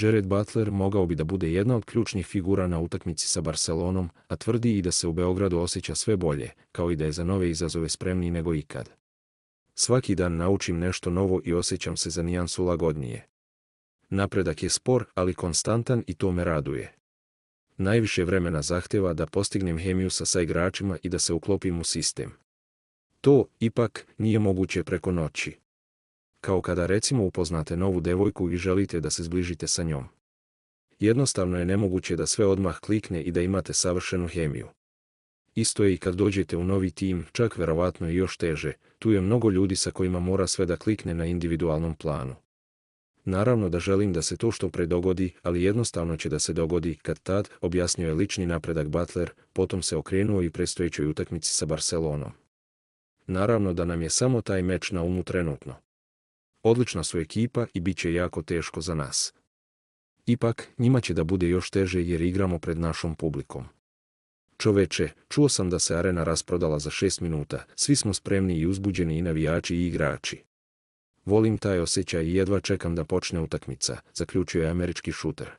Jared Butler mogao bi da bude jedna od ključnih figura na utakmici sa Barcelonom, a tvrdi i da se u Beogradu osjeća sve bolje, kao i da je za nove izazove spremniji nego ikad. Svaki dan naučim nešto novo i osjećam se za nijansu lagodnije. Napredak je spor, ali konstantan i to me raduje. Najviše vremena zahteva da postignem hemiju sa igračima i da se uklopim u sistem. To, ipak, nije moguće preko noći. Kao kada recimo upoznate novu devojku i želite da se zbližite sa njom. Jednostavno je nemoguće da sve odmah klikne i da imate savršenu hemiju. Isto je i kad dođete u novi tim, čak verovatno i još teže, tu je mnogo ljudi sa kojima mora sve da klikne na individualnom planu. Naravno da želim da se to što pre dogodi, ali jednostavno će da se dogodi kad tad, objasnio je lični napredak Butler, potom se okrenuo i predstojećoj utakmici sa Barcelonom. Naravno da nam je samo taj meč na umu trenutno. Odlična su ekipa i bit će jako teško za nas. Ipak, njima će da bude još teže jer igramo pred našom publikom. Čoveče, čuo sam da se arena rasprodala za 6 minuta, svi smo spremni i uzbuđeni i navijači i igrači. Volim taj osjećaj i jedva čekam da počne utakmica, zaključio je američki šuter.